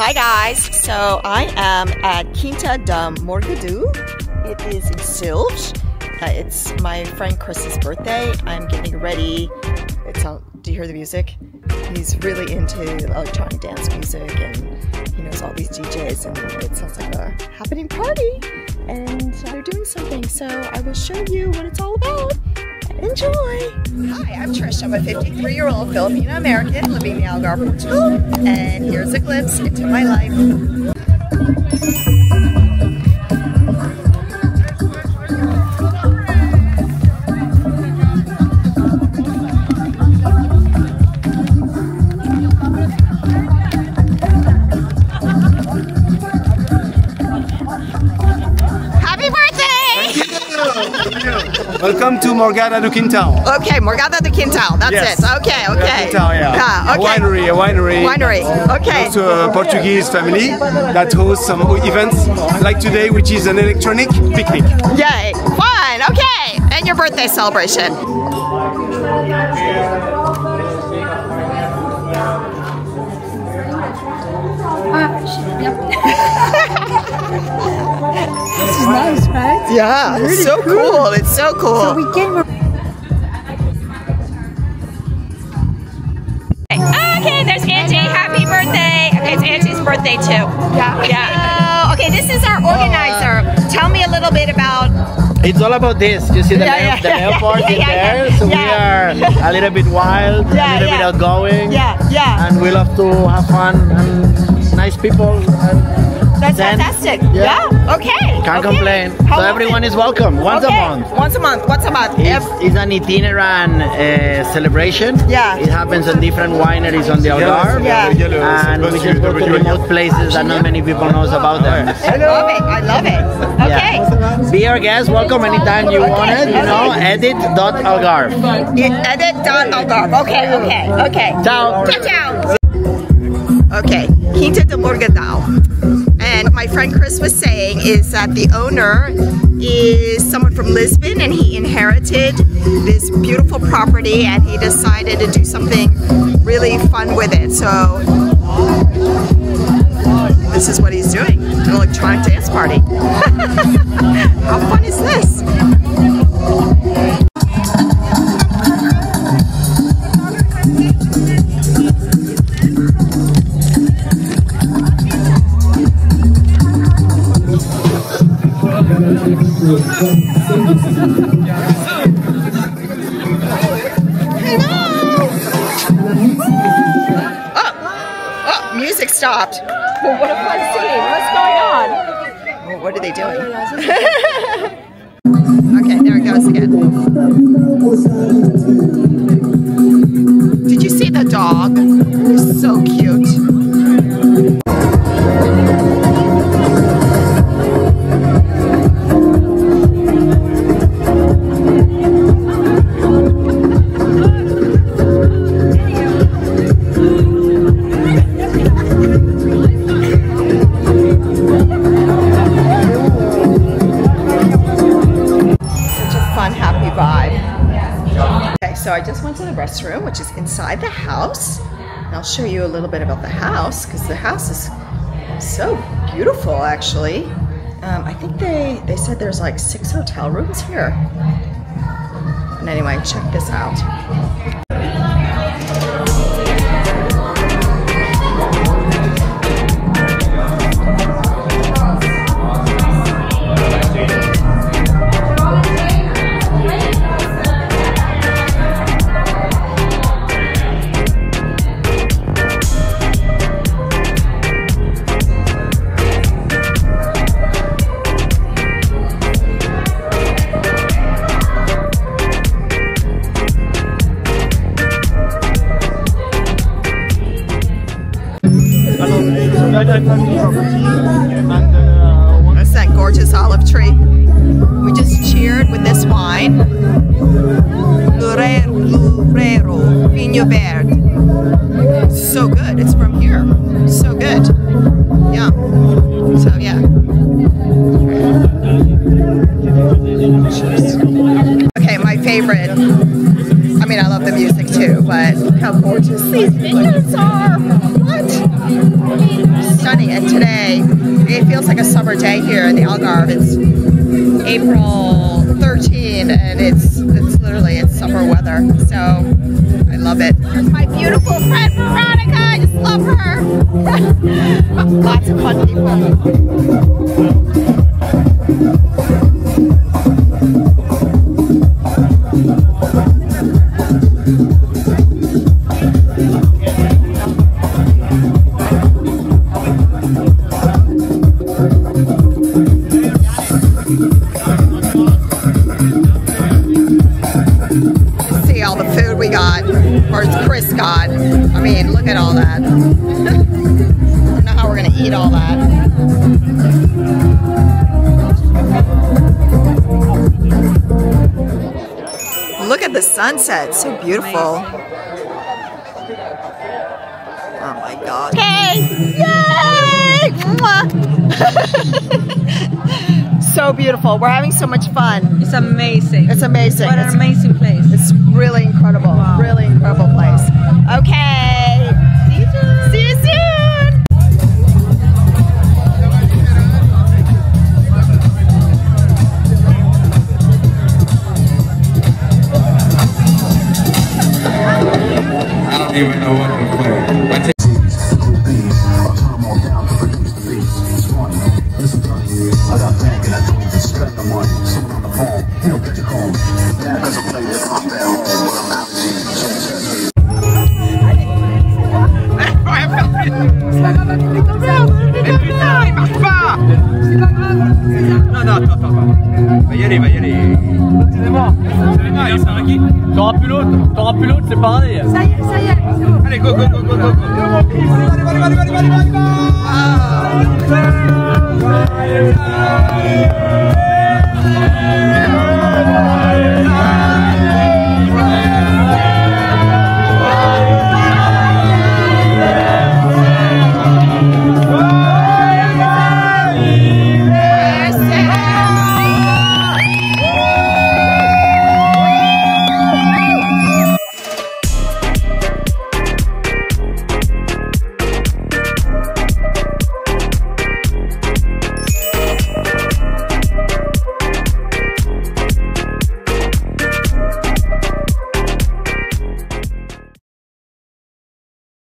Hi guys, so I am at Quintao de Morgado. It is in Silves. It's my friend Chris's birthday. I'm getting ready. Do you hear the music? He's really into electronic dance music and he knows all these DJs and it sounds like a happening party. And they're doing something, so I will show you what it's all about. Enjoy! Hi, I'm Trish. I'm a 53-year-old Filipino-American living in the Algarve, Portugal. And here's a glimpse into my life. Welcome to Morgado de Quintao. Okay, Morgado de Quintao. That's it. Okay, okay. Quintao, yeah. Okay. A winery. Winery. Okay. It's a Portuguese family that hosts some events like today, which is an electronic picnic. Yay! Fun. Okay. And your birthday celebration. This is nice, right? Yeah, it's really so cool. It's so cool. So we can. Okay, there's Angie. Happy birthday. Okay, it's Angie's birthday too. Yeah. Okay, this is our organizer. Tell me a little bit about. It's all about this. You see the male part in there? So we are a little bit wild, a little bit outgoing. And we love to have fun and nice people. That's fantastic. Okay. Can't complain. So everyone is welcome. Once a month. Once a month. What's a month? It's an itinerant celebration. It happens in different wineries on the Algarve. And we just go to remote places that not many people knows about them. I love it. I love it. Okay. Be our guest. Welcome anytime you want it. You know, Edit.Algarve. Edit.Algarve. Okay. Ciao. Ciao. Okay. Quintao de Morgado. And my friend Chris was saying is that the owner is someone from Lisbon and he inherited this beautiful property and he decided to do something really fun with it. So this is what he's doing, an electronic dance party. How fun is this? Oh, music stopped. Well, what a fun scene. What's going on? Well, what are they doing? Okay, there it goes again. Did you see the dog? He's so cute. So I just went to the restroom, which is inside the house. And I'll show you a little bit about the house because the house is so beautiful, actually. I think they said there's like 6 hotel rooms here. And anyway, check this out. That's that gorgeous olive tree. We just cheered with this wine. Lurero, vineyard. So good. It's from here. So good. Yeah. So yeah. Okay, my favorite. I mean, I love the music too, but how gorgeous these vineyards are. What? So stunning. And today, it feels like a summer day here in the Algarve. It's April 13, and it's literally summer weather. So I love it. There's my beautiful friend Veronica. I just love her. Lots of fun people. See all the food we got, or Chris got. I mean, look at all that. I don't know how we're gonna eat all that. Look at the sunset, so beautiful. Oh my God. Hey! Yay! So beautiful. We're having so much fun. It's amazing. It's amazing. What an amazing place. It's really incredible. Wow. Really incredible place. Okay. See you soon. See you soon. I don't even know what to play. I got bank and I don't even spend the money. Someone on the phone, he don't get you home. Yeah, cause I play this on that home, but I'm not Putain, il marche pas! Non, non, attends. Va y aller. Excusez-moi. C'est un qui? T'auras plus l'autre, c'est pareil. Ça y est. Allez, go. Ah.